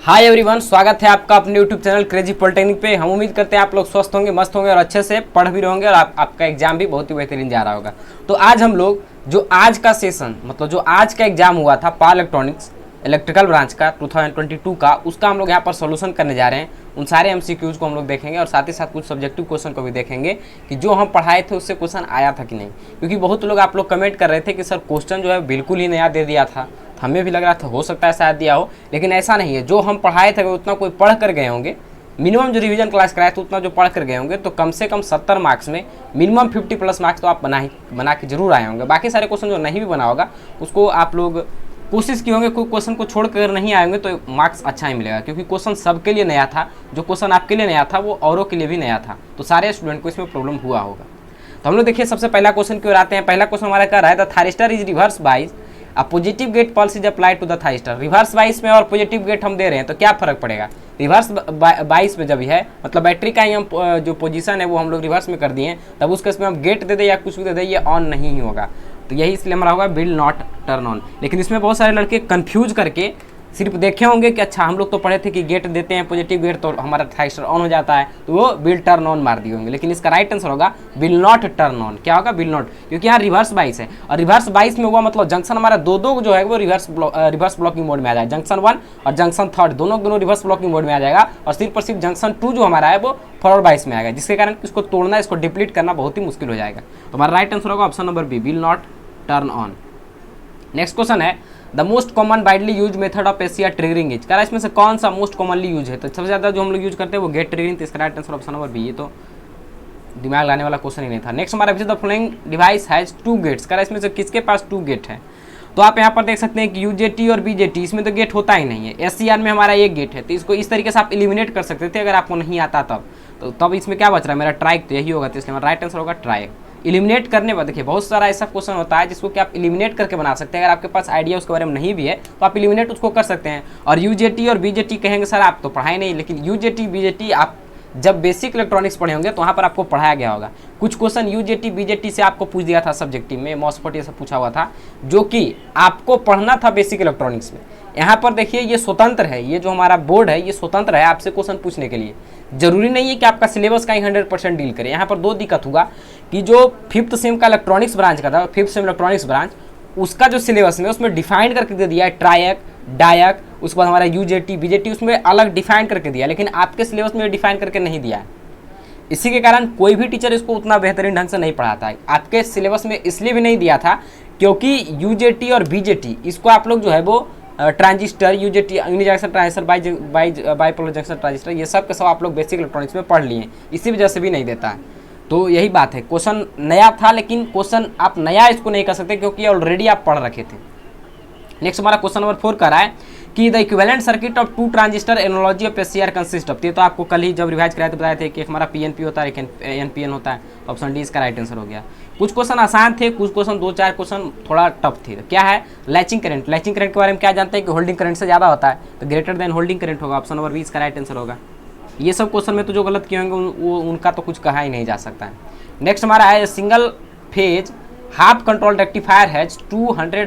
Hi everyone, स्वागत है आपका अपने यूट्यूब चैनल क्रेजी पॉलिटेक्निक पे। हम उम्मीद करते हैं आप लोग स्वस्थ होंगे, मस्त होंगे और अच्छे से पढ़ भी रहोगे और आपका एग्जाम भी बहुत ही बेहतरीन जा रहा होगा। तो आज हम लोग जो आज का सेशन मतलब जो आज का एग्जाम हुआ था पावर इलेक्ट्रॉनिक्स इलेक्ट्रिकल ब्रांच का 2022 का, उसका हम लोग यहाँ पर सोल्यूशन करने जा रहे हैं। उन सारे एमसीक्यूज को हम लोग देखेंगे और साथ ही साथ कुछ सब्जेक्टिव क्वेश्चन को भी देखेंगे कि जो हम पढ़ाए थे उससे क्वेश्चन आया था कि नहीं। क्योंकि बहुत लोग आप लोग कमेंट कर रहे थे कि सर क्वेश्चन जो है बिल्कुल ही नया दे दिया था। हमें भी लग रहा था हो सकता है शायद दिया हो, लेकिन ऐसा नहीं है। जो हम पढ़ाए थे उतना कोई पढ़ कर गए होंगे, मिनिमम जो रिवीजन क्लास कराए थे उतना जो पढ़ कर गए होंगे, तो कम से कम 70 मार्क्स में मिनिमम 50+ मार्क्स तो आप बना के जरूर आए होंगे। बाकी सारे क्वेश्चन जो नहीं भी बना होगा उसको आप लोग कोशिश किए होंगे, कोई क्वेश्चन को छोड़ कर नहीं आए होंगे तो मार्क्स अच्छा ही मिलेगा। क्योंकि क्वेश्चन सबके लिए नया था, जो क्वेश्चन आपके लिए नया था वो औरों के लिए भी नया था, तो सारे स्टूडेंट को इसमें प्रॉब्लम हुआ होगा। तो हम लोग देखिए सबसे पहला क्वेश्चन की ओर आते हैं। पहला क्वेश्चन हमारा कह रहा है the thyristor is reverse bias a positive gate pulse is applied to the thyristor. Reverse bias में और पॉजिटिव गेट हम दे रहे हैं तो क्या फर्क पड़ेगा। रिवर्स बाइस में जब है मतलब बैटरी का ही हम जो पोजीशन है वो हम लोग रिवर्स में कर दिए हैं, तब उस केस में हम गेट दे दें या कुछ भी दे दें ये ऑन नहीं ही होगा। तो यही इसलिए हमारा होगा विल नॉट टर्न ऑन। लेकिन इसमें बहुत सारे लड़के कंफ्यूज करके सिर्फ देखे होंगे कि अच्छा हम लोग तो पढ़े थे कि गेट देते हैं पॉजिटिव गेट तो हमारा थायरिस्टर ऑन हो जाता है, तो वो विल टर्न ऑन मार दिए होंगे। लेकिन इसका राइट आंसर होगा विल नॉट टर्न ऑन। क्या होगा, विल नॉट, क्योंकि यहाँ रिवर्स बाइस है और रिवर्स बाइस में हुआ मतलब जंक्शन हमारा दो जो है वो रिवर्स ब्लॉकिंग मोड में आ जाएगा। जंक्शन 1 और जंक्शन 3 दोनों रिवर्स ब्लॉकिंग मोड में आ जाएगा और सिर्फ और सिर्फ जंक्शन 2 जो हमारा है वो फॉरवर्ड बाइस में आएगा, जिसके कारण इसको तोड़ना, इसको डिप्लीट करना बहुत ही मुश्किल हो जाएगा। तो हमारा राइट आंसर होगा option number B, will not turn on. Next question है the most common widely use method of एसिया ट्रिगरिंग इज। क्या इसमें से कौन सा मोस्ट कॉमनली यूज है, तो सबसे ज्यादा जो हम लोग यूज करते हैं वो गेट ट्रिगरिंग। तो इसका right answer option number B. ये तो दिमाग लाने वाला क्वेश्चन ही नहीं था। नेक्स्ट हमारा the following device has 2 gates. क्या इसमें से किसके पास 2 गेट है, तो आप यहाँ पर देख सकते हैं कि यूजेटी और बीजेटी इसमें तो गेट होता ही नहीं है। एससीआर में हमारा एक गेट है, तो इसको इस तरीके से आप एलिमिनेट कर सकते थे अगर आपको नहीं आता तब। तो तब इसमें क्या बच रहा है मेरा ट्राइक, तो यही होगा। तो इसलिए हमारा राइट आंसर होगा ट्राइक। एलिमिनेट करने पर देखिए बहुत सारा ऐसा क्वेश्चन होता है जिसको कि आप एलिमिनेट करके बना सकते हैं। अगर आपके पास आइडिया उसके बारे में नहीं भी है तो आप एलिमिनेट उसको कर सकते हैं। और यूजेटी और बीजेटी कहेंगे सर आप तो पढ़ाए नहीं, लेकिन यूजेटी बीजेटी आप जब बेसिक इलेक्ट्रॉनिक्स पढ़े होंगे तो वहाँ पर आपको पढ़ाया गया होगा। कुछ क्वेश्चन यूजेटी बीजेटी से आपको पूछ दिया था सब्जेक्टिव में, मॉस्फेट ये सब पूछा हुआ था जो कि आपको पढ़ना था बेसिक इलेक्ट्रॉनिक्स में। यहाँ पर देखिए ये स्वतंत्र है, ये जो हमारा बोर्ड है ये स्वतंत्र है आपसे क्वेश्चन पूछने के लिए। जरूरी नहीं है कि आपका सिलेबस का ही 100% डील करे। यहाँ पर 2 दिक्कत हुआ कि जो 5th सेम का इलेक्ट्रॉनिक्स ब्रांच का था, 5th सेम इलेक्ट्रॉनिक्स ब्रांच, उसका जो सिलेबस में उसमें डिफाइन करके दे दिया है ट्रायक डायक, उसके बाद हमारा यूजेटी बीजेटी उसमें अलग डिफाइन करके दिया, लेकिन आपके सिलेबस में डिफाइन करके नहीं दिया है। इसी के कारण कोई भी टीचर इसको उतना बेहतरीन ढंग से नहीं पढ़ाता है। आपके सिलेबस में इसलिए भी नहीं दिया था क्योंकि यूजेटी और बीजेटी इसको आप लोग जो है वो transistor UJT unijunction transistor bipolar junction transistor ये सब के सब आप लोग बेसिक इलेक्ट्रॉनिक्स में पढ़ लिए, इसी वजह से भी नहीं देता है। तो यही बात है, क्वेश्चन नया था लेकिन क्वेश्चन आप नया इसको नहीं कर सकते क्योंकि ऑलरेडी आप पढ़ रखे थे। नेक्स्ट हमारा क्वेश्चन नंबर 4 कर रहा है कि the equivalent circuit of 2 transistor analogy of SCR consist of. ये तो आपको कल ही जब रिवाइज कराए थे बताए थे कि हमारा पीएनपी होता है, एक एनपीएन होता है। ऑप्शन डी इसका राइट आंसर हो गया। कुछ क्वेश्चन आसान थे, कुछ क्वेश्चन 2-4 क्वेश्चन थोड़ा टफ थे। तो क्या है लैचिंग करंट। लैचिंग करंट के बारे में क्या जानते हैं कि होल्डिंग करंट से ज़्यादा होता है, तो ग्रेटर देन होल्डिंग करंट होगा। ऑप्शन नंबर 20 का राइट आंसर होगा। ये सब क्वेश्चन में तो जो गलत किए होंगे वो उनका तो कुछ कहा ही नहीं जा सकता है। नेक्स्ट हमारा है single phase half control rectifier has 200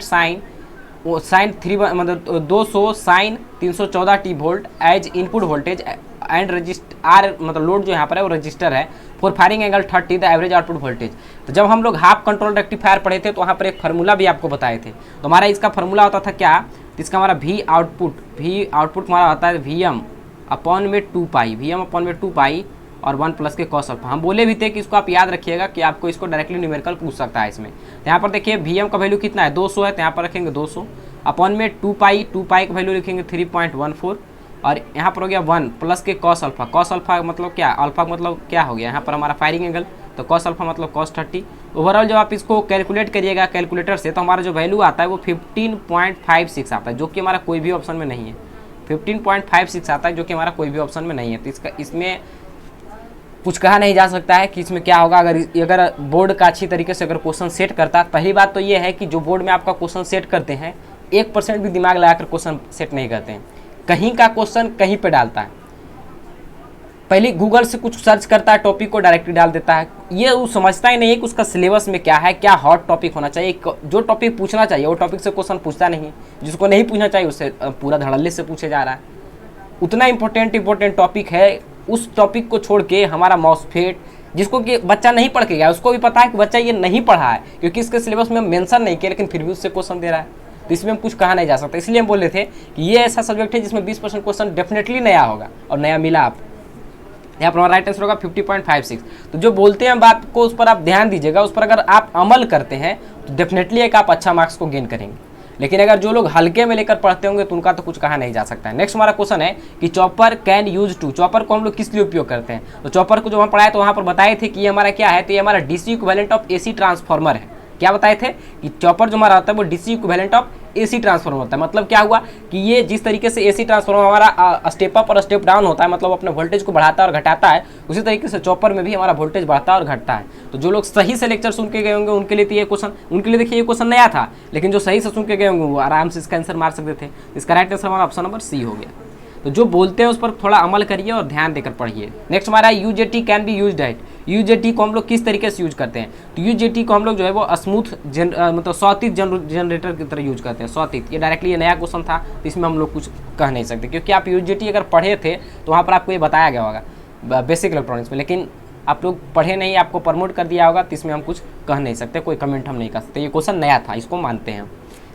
sine 3 मतलब 200 sine 314 T volt as input voltage and resistor R मतलब लोड जो यहाँ पर है वो रजिस्टर है for firing angle 30 the average output voltage. तो जब हम लोग हाफ कंट्रोल रेक्टिफायर पढ़े थे तो वहाँ पर एक फार्मूला भी आपको बताए थे। तो हमारा इसका फार्मूला होता था क्या, तो इसका हमारा वी आउटपुट हमारा होता है वीएम अपॉन में 2 पाई, वीएम अपॉन में 2 पाई और 1 प्लस के कॉस अल्फा। हम बोले भी थे कि इसको आप याद रखिएगा कि आपको इसको डायरेक्टली न्यूमेरिकल पूछ सकता है इसमें। तो यहाँ पर देखिए वीएम का वैल्यू कितना है 200 है, तो यहाँ पर रखेंगे 200 अपॉन में 2 पाई का वैल्यू लिखेंगे 3.14 और यहाँ पर हो गया 1 प्लस के कॉस अल्फा। कॉस अल्फा मतलब क्या, अल्फा मतलब क्या हो गया यहाँ पर हमारा फायरिंग एंगल, तो कॉस अल्फा मतलब कॉस 30। ओवरऑल जब आप इसको कैलकुलेट करिएगा कैलकुलेटर से तो हमारा जो वैल्यू आता है वो 15.56 आता है, जो कि हमारा कोई भी ऑप्शन में नहीं है। 15.56 आता है जो कि हमारा कोई भी ऑप्शन में नहीं है। तो इसमें कुछ कहा नहीं जा सकता है कि इसमें क्या होगा। अगर बोर्ड का अच्छी तरीके से अगर क्वेश्चन सेट करता, पहली बात तो ये है कि जो बोर्ड में आपका क्वेश्चन सेट करते हैं 1% भी दिमाग लगाकर क्वेश्चन सेट नहीं करते हैं। कहीं का क्वेश्चन कहीं पे डालता है, पहले गूगल से कुछ सर्च करता है, टॉपिक को डायरेक्टली डाल देता है। ये वो समझता ही नहीं है कि उसका सिलेबस में क्या है, क्या हॉट टॉपिक होना चाहिए। जो टॉपिक पूछना चाहिए वो टॉपिक से क्वेश्चन पूछता नहीं, जिसको नहीं पूछना चाहिए उससे पूरा धड़ल्ले से पूछे जा रहा है। उतना इंपॉर्टेंट टॉपिक है, उस टॉपिक को छोड़ के हमारा मॉस्फेट, जिसको कि बच्चा नहीं पढ़ के गया, उसको भी पता है कि बच्चा ये नहीं पढ़ा है क्योंकि इसके सिलेबस में मेंशन नहीं किया, लेकिन फिर भी उससे क्वेश्चन दे रहा है, तो इसमें हम कुछ कहा नहीं जा सकता। इसलिए हम बोल रहे थे कि ये ऐसा सब्जेक्ट है जिसमें 20% क्वेश्चन डेफिनेटली नया होगा, और नया मिला आप। यहाँ पर हमारा राइट आंसर होगा 50.56। तो जो बोलते हैं बात को, उस पर आप ध्यान दीजिएगा, उस पर अगर आप अमल करते हैं तो डेफिनेटली एक आप अच्छा मार्क्स को गेन करेंगे। लेकिन अगर जो लोग हल्के में लेकर पढ़ते होंगे तो उनका तो कुछ कहा नहीं जा सकता है। नेक्स्ट हमारा क्वेश्चन है कि chopper can use to, chopper को हम लोग किस लिए उपयोग करते हैं? तो चॉपर को जो हम पढ़ाए तो वहाँ पर बताए थे कि ये हमारा क्या है, तो ये हमारा DC equivalent of AC transformer है। क्या बताए थे कि चॉपर जो हमारा होता है वो DC equivalent of AC transformer होता है। मतलब क्या हुआ कि ये जिस तरीके से एसी ट्रांसफार्मर हमारा स्टेप अप और स्टेप डाउन होता है, मतलब अपने वोल्टेज को बढ़ाता है और घटाता है, उसी तरीके से चॉपर में भी हमारा वोल्टेज बढ़ता है और घटता है। तो जो लोग सही से लेक्चर सुन के गए होंगे उनके लिए तो ये क्वेश्चन, उनके लिए देखिए ये क्वेश्चन नया था, लेकिन जो सही से सुन के गए होंगे वो आराम से इसका आंसर मार सकते थे। इसका राइट आंसर हमारा ऑप्शन नंबर सी हो गया। तो जो बोलते हैं उस पर थोड़ा अमल करिए और ध्यान देकर पढ़िए। नेक्स्ट हमारा यूजेटी कैन बी यूज्ड है। यूजेटी को हम लोग किस तरीके से यूज करते हैं? तो यूजेटी को हम लोग जो है वो स्मूथ मतलब स्वतीत जनरेटर की तरह यूज करते हैं। स्वतीत, ये डायरेक्टली ये नया क्वेश्चन था, तो इसमें हम लोग कुछ कह नहीं सकते, क्योंकि आप यूजेटी अगर पढ़े थे तो वहाँ पर आपको ये बताया गया होगा बेसिक इलेक्ट्रॉनिक्स में, लेकिन आप लोग पढ़े नहीं, आपको प्रमोट कर दिया होगा, तो इसमें हम कुछ कह नहीं सकते, कोई कमेंट हम नहीं कर सकते। ये क्वेश्चन नया था, इसको मानते हैं।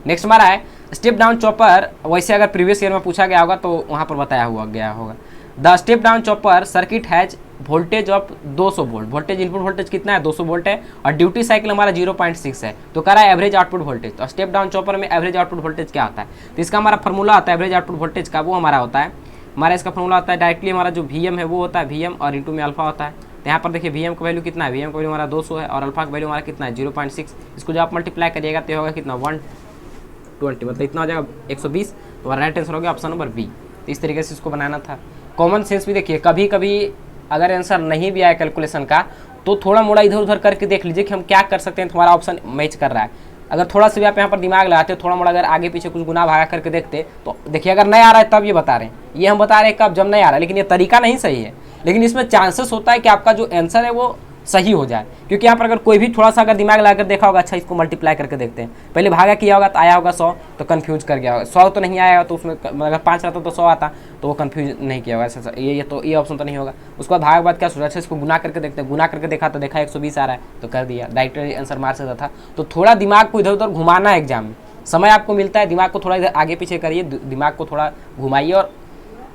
नेक्स्ट हमारा है स्टेप डाउन चॉपर। वैसे अगर प्रीवियस ईयर में पूछा गया होगा तो वहाँ पर बताया हुआ गया होगा। The step down chopper circuit has voltage of 200 volt. Voltage input voltage कितना है? 200 वोल्ट है, और ड्यूटी साइकिल हमारा 0.6 है। तो कह रहा है एवरेज आउटपुट वोल्टेज। तो स्टेप डाउन चॉपर में एवरेज आउटपुट वोल्टेज क्या होता है? तो इसका हमारा फॉर्मूला होता है एवरेज आउटपुट वोल्टेज का, वो हमारा होता है, हमारा इसका फॉर्मूला होता है डायरेक्टली हमारा जो VM है वो होता है VM और इंटू में अल्फा होता है। तो यहाँ पर देखिए VM का वैल्यू कितना है? VM का वैल्यू हमारा 200 है, और अल्फा का वैल्यू हमारा कितना है? 0.6। इसको जब आप मल्टीप्लाई करिएगा तो होगा कितना? 120, मतलब इतना हो जाएगा 120। तो राइट आंसर हो गया ऑप्शन नंबर बी। तो इस तरीके से इसको बनाना था। कॉमन सेंस भी देखिए, कभी कभी अगर आंसर नहीं भी आया कैलकुलेशन का तो थोड़ा मोड़ा इधर उधर करके देख लीजिए कि हम क्या कर सकते हैं, तुम्हारा ऑप्शन मैच कर रहा है। अगर थोड़ा सा भी आप यहाँ पर दिमाग लगाते, थोड़ा मोड़ा अगर आगे पीछे कुछ गुना भागा करके देखते, तो देखिए अगर नहीं आ रहा है तब ये बता रहे हैं, ये हम बता रहे हैं कब, जब नहीं आ रहा है। लेकिन ये तरीका नहीं सही है, लेकिन इसमें चांसेस होता है कि आपका जो आंसर है वो सही हो जाए, क्योंकि यहाँ पर अगर कोई भी थोड़ा सा अगर दिमाग लगाकर देखा होगा, अच्छा इसको मल्टीप्लाई करके देखते हैं, पहले भागा किया होगा तो आया होगा 100, तो कंफ्यूज कर गया होगा। 100 तो नहीं आया, तो उसमें अगर 5 रहता तो 100 आता, तो वो कंफ्यूज नहीं किया होगा, ऐसा ये ऑप्शन तो नहीं होगा। उसके बाद भागा बाद क्या सोचा, अच्छा इसको गुना करके देखते हैं, गुना करके देखा तो देखा 120 आ रहा है, तो कर दिया, डायरेक्ट आंसर मार सकता था। तो थोड़ा दिमाग को इधर उधर घुमाना है, एग्जाम में समय आपको मिलता है, दिमाग को थोड़ा इधर आगे पीछे करिए, दिमाग को थोड़ा घुमाइए और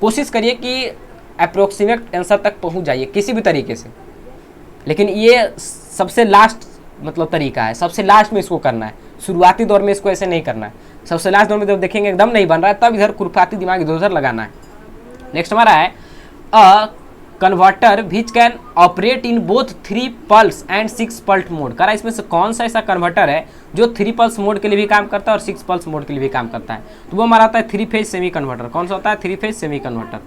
कोशिश करिए कि अप्रोक्सीमेट आंसर तक पहुँच जाइए किसी भी तरीके से। लेकिन ये सबसे लास्ट मतलब तरीका है, सबसे लास्ट में इसको करना है, शुरुआती दौर में इसको ऐसे नहीं करना है। सबसे लास्ट दौर में जब देखेंगे एकदम नहीं बन रहा है, तब इधर खुरफाती दिमाग इधर उधर लगाना है। नेक्स्ट हमारा है अ converter which can operate in both 3 pulse and 6 pulse mode. करा इसमें से कौन सा ऐसा कन्वर्टर है जो 3 पल्स मोड के लिए भी काम करता है और 6 पल्स मोड के लिए भी काम करता है? तो वो हमारा होता है 3 फेज सेमी कन्वर्टर। कौन सा होता है? 3 फेज सेमी कन्वर्टर।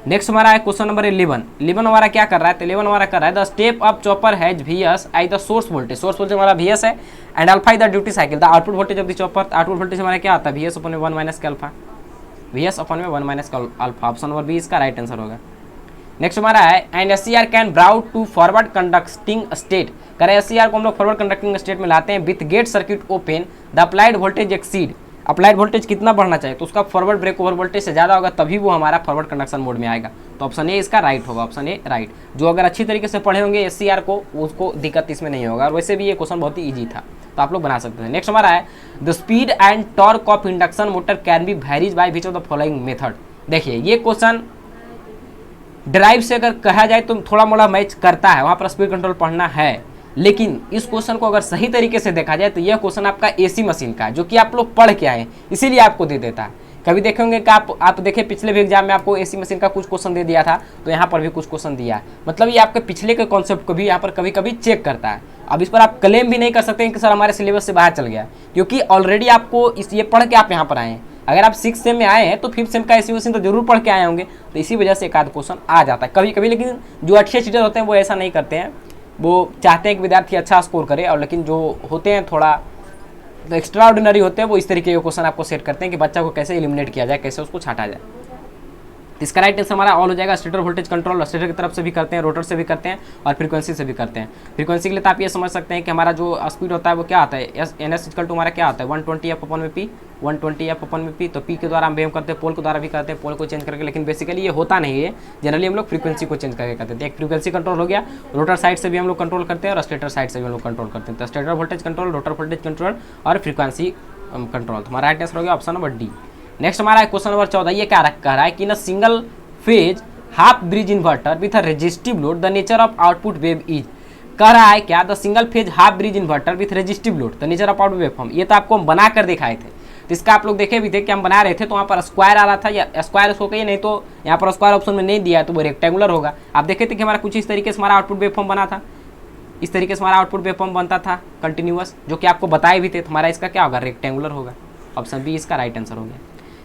नेक्स्ट हमारा है क्वेश्चन नंबर 11 हमारा क्या कर रहा है? तो 11 हमारा कर रहा है the step up chopper has VS I the source voltage. Source voltage हमारा VS है and alpha is the duty cycle the output voltage of the chopper. Output voltage हमारा क्या आता है? VS अपन में 1 माइनस का अल्फा, VS अपन में 1 minus का अल्फा। ऑप्शन नंबर बी इसका राइट आंसर होगा। नेक्स्ट हमारा है and SCR can brought to forward conducting state. करें SCR को हम लोग फॉरवर्ड कंडक्टिंग स्टेट में लाते हैं with gate circuit open the applied voltage exceed. Applied voltage कितना बढ़ना चाहिए? तो उसका फॉरवर्ड ब्रेक ओवर वोल्टेज से ज़्यादा होगा, तभी वो हमारा फॉरवर्ड कंडक्शन मोड में आएगा। तो ऑप्शन ए इसका राइट होगा, ऑप्शन ए राइट। जो अगर अच्छी तरीके से पढ़े होंगे SCR को, उसको दिक्कत इसमें नहीं होगा, और वैसे भी ये क्वेश्चन बहुत ही ईजी था, तो आप लोग बना सकते हैं। नेक्स्ट हमारा है the speed and torque of induction motor can be varies by which of the following method. देखिए ये क्वेश्चन ड्राइव से अगर कहा जाए तो थोड़ा मोड़ा मैच करता है, वहाँ पर स्पीड कंट्रोल पढ़ना है, लेकिन इस क्वेश्चन को अगर सही तरीके से देखा जाए तो यह क्वेश्चन आपका AC मशीन का है, जो कि आप लोग पढ़ के आए हैं, इसीलिए आपको दे देता है। कभी देखेंगे कि आप देखें पिछले भी एग्जाम में आपको AC मशीन का कुछ क्वेश्चन दे दिया था, तो यहाँ पर भी कुछ क्वेश्चन दिया है, मतलब ये आपके पिछले के कॉन्सेप्ट को भी यहाँ पर कभी कभी चेक करता है। अब इस पर आप क्लेम भी नहीं कर सकते कि सर हमारे सिलेबस से बाहर चल गया, क्योंकि ऑलरेडी आपको ये पढ़ के आप यहाँ पर आए हैं। अगर आप 6th सेम में आए हैं तो 5th सेम का AC मशीन तो जरूर पढ़ के आए होंगे, तो इसी वजह से एक आध क्वेश्चन आ जाता है कभी कभी। लेकिन जो अच्छे चीटर होते हैं वो ऐसा नहीं करते हैं, वो चाहते हैं कि विद्यार्थी अच्छा स्कोर करे, और लेकिन जो होते हैं थोड़ा तो एक्स्ट्रा ऑर्डिनरी होते हैं, वो इस तरीके के क्वेश्चन आपको सेट करते हैं कि बच्चा को कैसे एलिमिनेट किया जाए, कैसे उसको छाटा जाए। तो इसका राइट आंसर हमारा ऑल हो जाएगा। स्टेटर वोल्टेज कंट्रोल स्टेटर की तरफ से भी करते हैं, रोटर से भी करते हैं और फ्रीक्वेंसी से भी करते हैं। फ्रीक्वेंसी के लिए तो आप ये समझ सकते हैं कि हमारा जो स्पीड होता है वो क्या आता है, एन एस इक्वल टू हमारा क्या आता है 120 एफ अपन में पी, 120 एफ अपन में पी। तो पी के द्वारा हम करते हैं, पोल के द्वारा भी करते हैं, पोल को चेंज करके, लेकिन बेसिकली ये होता नहीं है। जनरली हम लोग फ्रीक्वेंसी को चेंज करके करते हैं। एक फ्रीक्वेंसी कंट्रोल हो गया, रोटर साइड से भी हम लोग कंट्रोल करते हैं और स्टेटर साइड से भी हम लोग कंट्रोल करते हैं। तो stator voltage control, rotor voltage control और फ्रीक्वेंसी कंट्रोल। तो हमारा राइट आंसर हो गया ऑप्शन नंबर डी। नेक्स्ट हमारा क्वेश्चन नंबर 14, ये क्या कह रहा है कि ना single phase half bridge inverter with a resistive load the nature of output wave is. कह रहा है क्या, the single phase half bridge inverter with resistive load the nature of output wave form. ये तो आपको हम बना कर दिखाए थे, तो इसका आप लोग देखे भी थे कि हम बना रहे थे, तो वहाँ पर स्क्वायर आ रहा था या स्क्वायर हो गई, नहीं तो यहाँ पर स्क्वायर ऑप्शन में नहीं दिया है तो वो रेक्टेंगुलर होगा। आप देखे थे कि हमारा कुछ इस तरीके से हमारा आउटपुट वेव फॉर्म बना था, इस तरीके से हमारा आउटपुट वेव फॉर्म बनता था कंटिन्यूअस, जो कि आपको बताए भी थे। तो हमारा इसका क्या होगा, रेक्टेंगुलर होगा। ऑप्शन बी इसका राइट आंसर हो गया।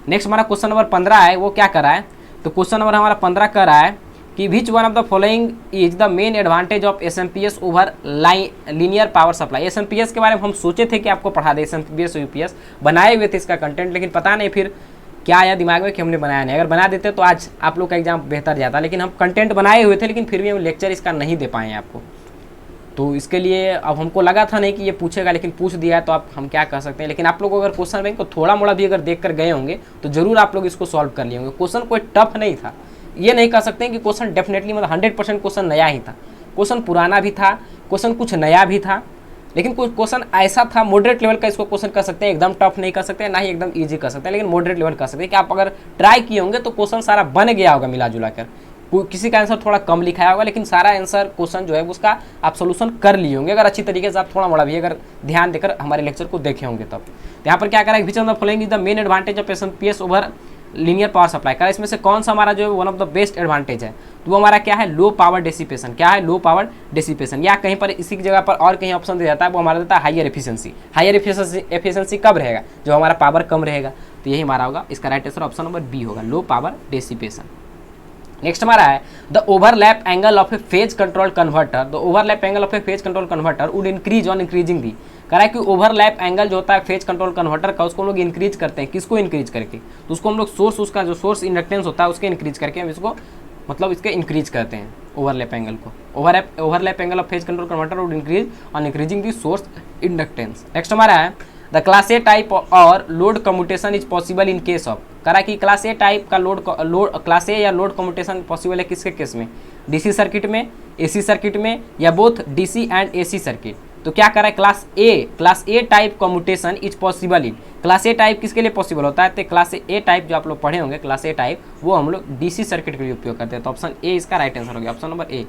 नेक्स्ट हमारा क्वेश्चन नंबर 15 है, वो क्या कर रहा है, तो क्वेश्चन नंबर हमारा 15 कर रहा है कि which one of the following is the main advantage of SMPS over linear power supply. SMPS के बारे में हम सोचे थे कि आपको पढ़ा दे, एसएमपीएस यूपीएस बनाए हुए थे इसका कंटेंट, लेकिन पता नहीं फिर क्या आया दिमाग में कि हमने बनाया नहीं। अगर बना देते तो आज आप लोग का एग्जाम बेहतर जाता, लेकिन हम कंटेंट बनाए हुए थे, लेकिन फिर भी हम लेक्चर इसका नहीं दे पाए आपको। तो इसके लिए अब हमको लगा था नहीं कि ये पूछेगा, लेकिन पूछ दिया है तो आप हम क्या कर सकते हैं। लेकिन आप लोग अगर क्वेश्चन बैंक को थोड़ा मोड़ा भी अगर देख कर गए होंगे तो जरूर आप लोग इसको सॉल्व कर लिए होंगे। क्वेश्चन कोई टफ नहीं था, ये नहीं कह सकते कि क्वेश्चन डेफिनेटली मतलब 100% क्वेश्चन नया ही था। क्वेश्चन पुराना भी था, क्वेश्चन कुछ नया भी था, लेकिन कुछ क्वेश्चन ऐसा था मॉडरेट लेवल का इसको क्वेश्चन कर सकते हैं, एकदम टफ नहीं कर सकते, ना ही एकदम ईजी कर सकते हैं, लेकिन मॉडरेट लेवल कर सकते हैं कि आप अगर ट्राई किए होंगे तो क्वेश्चन सारा बन गया होगा मिला जुला कर। किसी का आंसर थोड़ा कम लिखाया होगा, लेकिन सारा आंसर क्वेश्चन जो है उसका आप सोल्यूशन कर लिए होंगे अगर अच्छी तरीके से आप थोड़ा मोड़ा भी अगर ध्यान देकर हमारे लेक्चर को देखे होंगे तब। तो यहाँ पर क्या करा है, which of the following is the main advantage of SMPS over linear power supply. करा इसमें से कौन सा हमारा जो है one of the best advantage है, तो वो हमारा क्या है, लो पावर डेसिपेशन। क्या है, लो पावर डेसिपेशन, या कहीं पर इसी की जगह पर और कहीं ऑप्शन दे जाता है, वो हमारा देता है हायर एफिशिएंसी। हायर एफिशिएंसी कब रहेगा, जो हमारा पावर कम रहेगा। तो यही हमारा होगा, इसका right answer option number B होगा, लो पावर डेसिपेशन। नेक्स्ट हमारा है the overlap angle of a phase control converter. The overlap angle of a phase control converter would increase on increasing the. कह रहा है कि ओवरलैप एंगल जो होता है फेज कंट्रोल कन्वर्टर का, उसको हम लोग इंक्रीज करते हैं। किसको इंक्रीज करके, तो उसको हम लोग सोर्स, उसका जो सोर्स इंडक्टेंस होता है उसके इंक्रीज करके हम इसको मतलब इसके इंक्रीज करते हैं ओवरलैप एंगल को। Overlap angle of phase control converter would increase on increasing the source inductance. Next हमारा है द क्लास ए टाइप और load commutation is possible in case of. करा कि क्लास ए टाइप का लोड क्लास ए या load commutation possible है किसके case में, डीसी सर्किट में, एसी सर्किट में, या both DC and AC circuit. तो क्या करा है, class A type commutation is possible in. Class A type किसके लिए पॉसिबल होता है, तो क्लास ए टाइप जो आप लोग पढ़े होंगे क्लास ए टाइप, वो हम लोग डीसी सर्किट के लिए उपयोग करते हैं। तो ऑप्शन ए इसका राइट आंसर हो गया, ऑप्शन नंबर ए।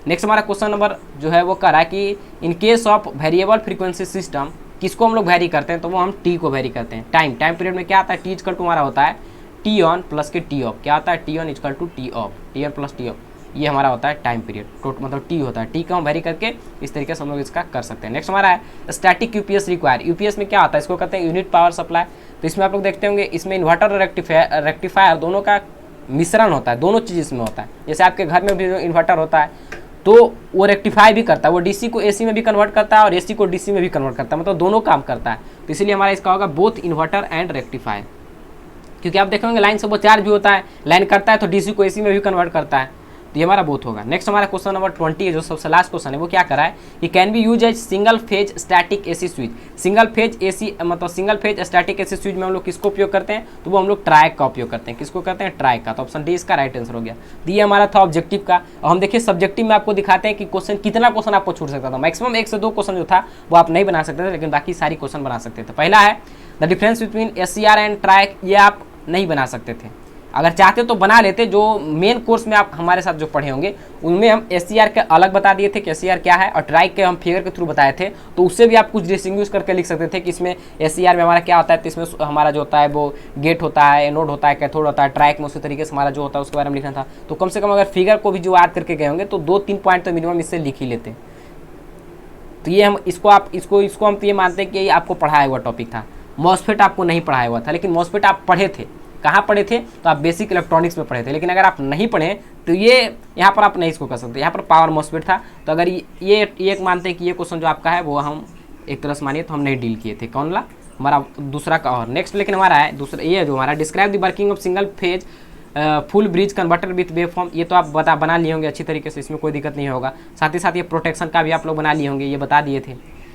नेक्स्ट हमारा क्वेश्चन नंबर जो है वो कह रहा है कि in case of variable frequency system किसको हम लोग वेरी करते हैं, तो वो हम टी को वेरी करते हैं। टाइम पीरियड में क्या आता है, टी इक्वल टू हमारा होता है टी ऑन प्लस के टी ऑफ। क्या आता है, T on equal to T off, T on plus T off, ये हमारा होता है टाइम पीरियड। मतलब टी होता है, टी का हम वेरी करके इस तरीके से हम लोग इसका कर सकते हैं। नेक्स्ट हमारा है स्टैटिक यूपीएस रिक्वायर। यूपीएस में क्या आता है, इसको कहते हैं यूनिट पावर सप्लाई। तो इसमें आप लोग देखते होंगे इसमें इन्वर्टर और रेक्टिफायर दोनों का मिश्रण होता है, दोनों चीज़ इसमें होता है। जैसे आपके घर में भी जो इन्वर्टर होता है तो वो रेक्टिफाई भी करता है, वो डीसी को एसी में भी कन्वर्ट करता है और एसी को डीसी में भी कन्वर्ट करता है, मतलब दोनों काम करता है। तो इसीलिए हमारा इसका होगा बोथ इन्वर्टर एंड रेक्टिफायर, क्योंकि आप देखेंगे लाइन से वो चार्ज भी होता है, लाइन करता है तो डीसी को एसी में भी कन्वर्ट करता है। तो ये हमारा बोथ होगा। नेक्स्ट हमारा क्वेश्चन नंबर 20 है, जो सबसे लास्ट क्वेश्चन है, वो क्या करा है कि can be use as single phase static AC switch. Single phase AC मतलब single phase static AC switch में हम लोग किसको उपयोग करते हैं, तो वो हम लोग ट्राइक का उपयोग करते हैं। किसको करते हैं, ट्राइक का। तो ऑप्शन डी इसका राइट आंसर हो गया। तो ये हमारा था ऑब्जेक्टिव का। और हम देखिए सब्जेक्टिव में आपको दिखाते हैं कि क्वेश्चन कितना क्वेश्चन आपको छूट सकता था। मैक्सिमम 1 से 2 क्वेश्चन जो था वो आप नहीं बना सकते थे, लेकिन बाकी सारी क्वेश्चन बना सकते थे। पहला है the difference between SCR and triac, ये आप नहीं बना सकते थे, अगर चाहते तो बना लेते। जो मेन कोर्स में आप हमारे साथ जो पढ़े होंगे उनमें हम एससीआर के अलग बता दिए थे कि एससीआर क्या है, और ट्राइक के हम फिगर के थ्रू बताए थे। तो उससे भी आप कुछ डिस्टिंग्विश करके लिख सकते थे कि इसमें एससीआर में हमारा क्या होता है, तो इसमें हमारा जो होता है वो गेट होता है, एनोड होता है, कैथोड होता है। ट्राइक में उसी तरीके से हमारा जो होता है उसके बारे में लिखना था। तो कम से कम अगर फिगर को भी जो याद करके गए होंगे तो 2-3 पॉइंट तो मिनिमम इससे लिख ही लेते। तो ये हम इसको हम तो ये मानते हैं कि आपको पढ़ाया हुआ टॉपिक था। मॉसफेट आपको नहीं पढ़ाया हुआ था, लेकिन मॉसफेट आप पढ़े थे। कहाँ पढ़े थे, तो आप बेसिक इलेक्ट्रॉनिक्स में पढ़े थे। लेकिन अगर आप नहीं पढ़े तो ये यहाँ पर आप नहीं इसको कर सकते। यहाँ पर पावर मॉसफेट था। तो अगर ये एक मानते हैं कि ये क्वेश्चन जो आपका है वो हम एक तरह से मानिए तो हम नहीं डील किए थे। कौन ला, हमारा दूसरा का। और नेक्स्ट लेकिन हमारा है दूसरा, ये जो हमारा describe the working of single phase full bridge converter with wave form, ये तो आप बना लिए होंगे अच्छी तरीके से, इसमें कोई दिक्कत नहीं होगा। साथ ही साथ ये प्रोटेक्शन का भी आप लोग बना लिए होंगे, ये बता दिए थे।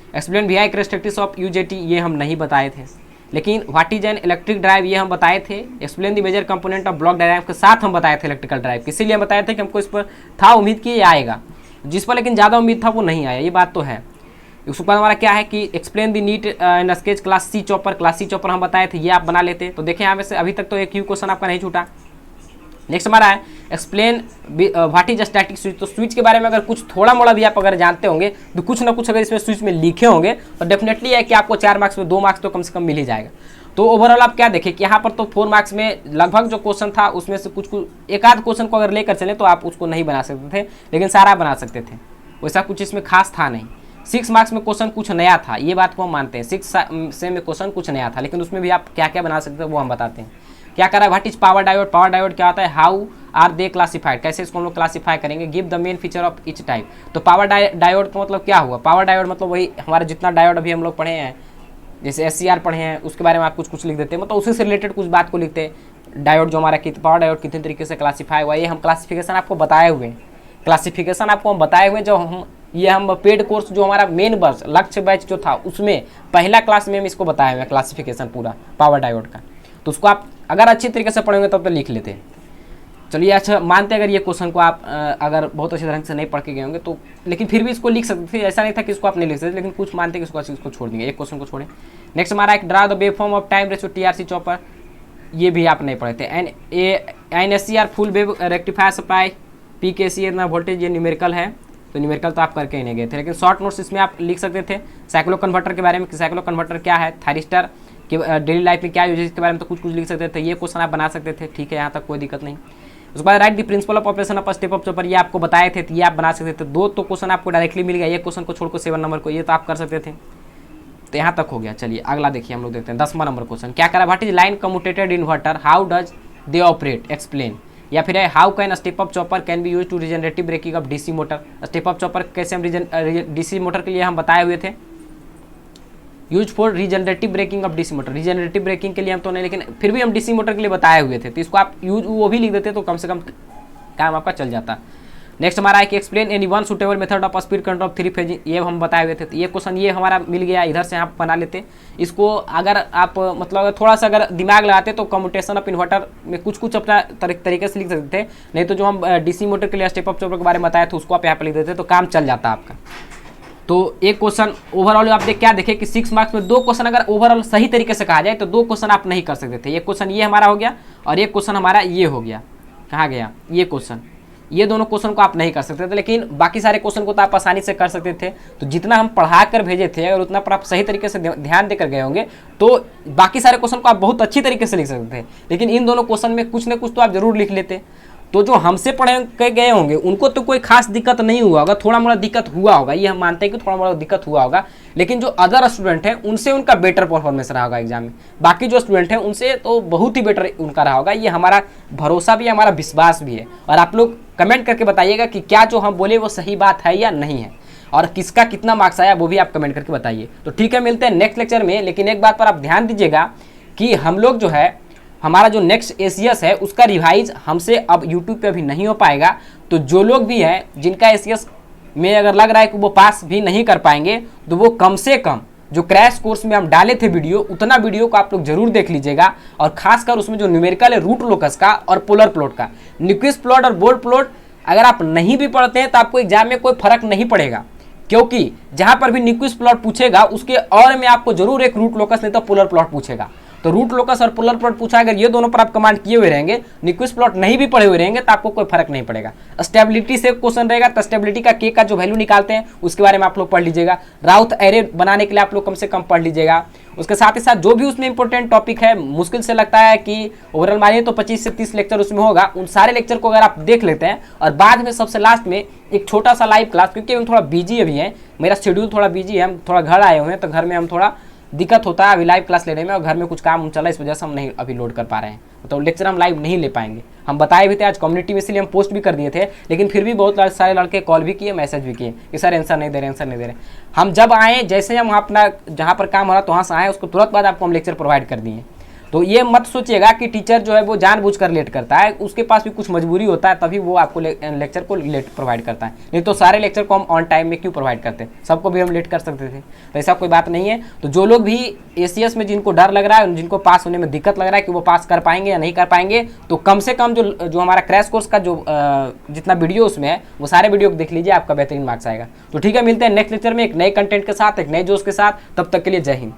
Explain V I characteristics of UJT, ये हम नहीं बताए थे। लेकिन what is an electric drive, ये हम बताए थे। Explain the major component of block diagram के साथ हम बताए थे इलेक्ट्रिकल ड्राइव, इसीलिए हम बताए थे कि हमको इस पर था उम्मीद कि ये आएगा, जिस पर लेकिन ज़्यादा उम्मीद था वो नहीं आया, ये बात तो है। उसके बाद हमारा क्या है कि explain the neat and sketch class C chopper हम बताए थे, ये आप बना लेते। तो देखें यहाँ से अभी तक तो एक क्यू क्वेश्चन आपका नहीं छूटा। नेक्स्ट हमारा है explain what is static switch. तो स्विच के बारे में अगर कुछ थोड़ा मोड़ा भी आप अगर जानते होंगे तो कुछ ना कुछ अगर इसमें स्विच में लिखे होंगे तो डेफिनेटली है कि आपको 4 मार्क्स में 2 मार्क्स तो कम से कम मिल ही जाएगा। तो ओवरऑल आप क्या देखें कि यहाँ पर तो 4 मार्क्स में लगभग जो क्वेश्चन था उसमें से कुछ एक आध क्वेश्चन को अगर लेकर चले तो आप उसको नहीं बना सकते थे, लेकिन सारा बना सकते थे, वैसा कुछ इसमें खास था नहीं। 6 मार्क्स में क्वेश्चन कुछ नया था, ये बात को हम मानते हैं। 6 से में क्वेश्चन कुछ नया था, लेकिन उसमें भी आप क्या क्या बना सकते हैं वो हम बताते हैं। क्या करा है, what is power diode, power diode क्या होता है, हाउ आर दे क्लासिफाइड, कैसे इसको हम लोग क्लासिफाई करेंगे, give the main feature of each type. तो पावर डायोड का मतलब क्या हुआ, पावर डायोड मतलब वही हमारा जितना डायोड अभी हम लोग पढ़े हैं, जैसे SCR पढ़े हैं उसके बारे में आप कुछ लिख देते हैं, मतलब उसी से रिलेटेड कुछ बात को लिखते हैं। डायोड जो हमारा पावर डायोड कितने तरीके से क्लासीफाई हुआ, ये हम क्लासिफिकेशन आपको बताए हुए हैं, क्लासिफिकेशन आपको हम बताए हुए जो हम पेड कोर्स जो हमारा मेन बस लक्ष्य बैच जो था उसमें पहला क्लास में हम इसको बताए हुए हैं क्लासिफिकेशन पूरा पावर डायोड का। तो उसको आप अगर अच्छी तरीके से पढ़ेंगे तब तो लिख लेते हैं। चलिए अच्छा मानते हैं अगर ये क्वेश्चन को आप अगर बहुत अच्छे ढंग से नहीं पढ़ के गए होंगे तो, लेकिन फिर भी इसको लिख सकते थे, ऐसा नहीं था कि इसको आप नहीं लिख सकते, लेकिन कुछ मानते हैं कि इसको छोड़ देंगे, एक क्वेश्चन को छोड़ें। नेक्स्ट हमारा एक draw the wave form of time ratio TRC chopper, ये भी आप नहीं पढ़े थे। An SCR full wave rectifier supply PKC इतना वोल्टेज, ये न्यूमेरिकल है, तो न्यूमेरिकल तो आप करके ही नहीं गए थे, लेकिन शॉर्ट नोट्स इसमें आप लिख सकते थे। साइक्लो कन्वर्टर के बारे में, साइक्लो कन्वर्टर क्या है, थायरिस्टर कि डेली लाइफ में क्या यूज है इसके बारे में तो कुछ लिख सकते थे, ये क्वेश्चन आप बना सकते थे, ठीक है, यहाँ तक कोई दिक्कत नहीं। उसके बाद right the principle of operation of step up chopper, ये आपको बताए थे, ये आप बना सकते थे। 2 तो क्वेश्चन आपको डायरेक्टली मिल गया, एक क्वेश्चन को छोड़कर 7 नंबर को, ये तो आप कर सकते थे। तो यहाँ तक हो गया। चलिए अगला देखिए, हम लोग देखते हैं 10वां नंबर क्वेश्चन। क्या करा, what is line commutated inverter, how does they operate, explain. या फिर है how can step up chopper can be use to regenerative braking of DC motor. Step up chopper कैसे हम DC मोटर के लिए हम बताए हुए थे, use for regenerative braking of DC motor. Regenerative braking के लिए हम तो नहीं, लेकिन फिर भी हम DC मोटर के लिए बताए हुए थे, तो इसको आप यूज वो भी लिख देते तो कम से कम काम आपका चल जाता। नेक्स्ट हमारा है कि explain any one suitable method of speed control of 3 phase, ये हम बताए हुए थे। तो ये क्वेश्चन ये हमारा मिल गया, इधर से आप बना लेते। इसको अगर आप मतलब थोड़ा सा अगर दिमाग लगाते तो कम्यूटेशन ऑफ इन्वर्टर में कुछ अपना तरीके से लिख सकते थे, नहीं तो जो हम DC मोटर के लिए स्टेप अप चॉपर के बारे में बताए थे उसको आप यहाँ पर लिख देते तो काम चल जाता आपका। तो एक क्वेश्चन ओवरऑल आप क्या देखें कि 6 मार्क्स में 2 क्वेश्चन अगर ओवरऑल सही तरीके से कहा जाए तो 2 क्वेश्चन आप नहीं कर सकते थे। एक क्वेश्चन ये हमारा हो गया और एक क्वेश्चन हमारा ये हो गया, कहाँ गया ये क्वेश्चन, ये दोनों क्वेश्चन को आप नहीं कर सकते थे, लेकिन बाकी सारे क्वेश्चन को तो आप आसानी से कर सकते थे। तो जितना हम पढ़ा कर भेजे थे अगर उतना पर आप सही तरीके से ध्यान देकर गए होंगे तो बाकी सारे क्वेश्चन को आप बहुत अच्छी तरीके से लिख सकते थे, लेकिन इन दोनों क्वेश्चन में कुछ ना कुछ तो आप जरूर लिख लेते। तो जो हमसे पढ़े के गए होंगे उनको तो कोई खास दिक्कत नहीं हुआ होगा, थोड़ा मोड़ा दिक्कत हुआ होगा, ये हम मानते हैं कि थोड़ा मोड़ा दिक्कत हुआ होगा, लेकिन जो अदर स्टूडेंट हैं उनसे उनका बेटर परफॉर्मेंस रहा होगा एग्जाम में। बाकी जो स्टूडेंट हैं उनसे तो बहुत ही बेटर उनका रहा होगा, ये हमारा भरोसा भी है, हमारा विश्वास भी है। और आप लोग कमेंट करके बताइएगा कि क्या जो हम बोले वो सही बात है या नहीं है, और किसका कितना मार्क्स आया वो भी आप कमेंट करके बताइए। तो ठीक है, मिलते हैं नेक्स्ट लेक्चर में, लेकिन एक बात पर आप ध्यान दीजिएगा कि हम लोग जो है हमारा जो नेक्स्ट ACS है उसका रिवाइज हमसे अब YouTube पे अभी नहीं हो पाएगा। तो जो लोग भी हैं जिनका ACS में अगर लग रहा है कि वो पास भी नहीं कर पाएंगे तो वो कम से कम जो क्रैश कोर्स में हम डाले थे वीडियो, उतना वीडियो को आप लोग जरूर देख लीजिएगा। और खासकर उसमें जो न्यूमेरिकल है रूट लोकस का और पोलर प्लॉट का, न्यूक्विस्ट प्लॉट और बोल्ट प्लॉट अगर आप नहीं भी पढ़ते हैं तो आपको एग्जाम में कोई फर्क नहीं पड़ेगा, क्योंकि जहां पर भी न्यूक्विस्ट प्लॉट पूछेगा उसके और में आपको जरूर एक रूट लोकस नहीं तो पोलर प्लॉट पूछेगा। तो रूट लोकस और पोलर प्लॉट पूछा, अगर ये दोनों पर आप कमांड किए हुए रहेंगे, न्यूक्विस्ट प्लॉट नहीं भी पढ़े हुए रहेंगे तो आपको कोई फर्क नहीं पड़ेगा। स्टेबिलिटी से क्वेश्चन रहेगा तो स्टेबिलिटी का के का जो वैल्यू निकालते हैं उसके बारे में आप लोग पढ़ लीजिएगा। राउथ एरे बनाने के लिए आप लोग कम से कम पढ़ लीजिएगा। उसके साथ ही साथ जो भी उसमें इंपॉर्टेंट टॉपिक है, मुश्किल से लगता है कि ओवरऑल मानिए तो 25 से 30 लेक्चर उसमें होगा, उन सारे लेक्चर को अगर आप देख लेते हैं और बाद में सबसे लास्ट में एक छोटा सा लाइव क्लास, क्योंकि हम थोड़ा बिजी अभी हैं, मेरा शेड्यूल थोड़ा बिजी है, हम थोड़ा घर आए हुए हैं तो घर में हम थोड़ा दिक्कत होता है अभी लाइव क्लास लेने में, और घर में कुछ काम चला इस वजह से हम नहीं अभी लोड कर पा रहे हैं, तो लेक्चर हम लाइव नहीं ले पाएंगे। हम बताए भी थे आज कम्युनिटी में, इसलिए हम पोस्ट भी कर दिए थे, लेकिन फिर भी बहुत सारे लड़के कॉल भी किए, मैसेज भी किए कि सर आंसर नहीं दे रहे, आंसर नहीं दे रहे। हम जब आए, जैसे हम अपना जहाँ पर काम हो रहा तो वहाँ से आए, उसको तुरंत बाद आपको हम लेक्चर प्रोवाइड कर दिए। तो ये मत सोचिएगा कि टीचर जो है वो जानबूझकर लेट करता है, उसके पास भी कुछ मजबूरी होता है, तभी वो आपको लेक्चर को लेट प्रोवाइड करता है। नहीं तो सारे लेक्चर को हम ऑन टाइम में क्यों प्रोवाइड करते हैं, सबको भी हम लेट कर सकते थे। तो ऐसा कोई बात नहीं है। तो जो लोग भी ACS में जिनको डर लग रहा है, जिनको पास होने में दिक्कत लग रहा है कि वो पास कर पाएंगे या नहीं कर पाएंगे, तो कम से कम जो हमारा क्रैश कोर्स का जो जितना वीडियो उसमें है वो सारे वीडियो को देख लीजिए, आपका बेहतरीन मार्क्स आएगा। तो ठीक है, मिलते हैं नेक्स्ट लेक्चर में एक नए कंटेंट के साथ, एक नए जोश के साथ। तब तक के लिए जय हिंद।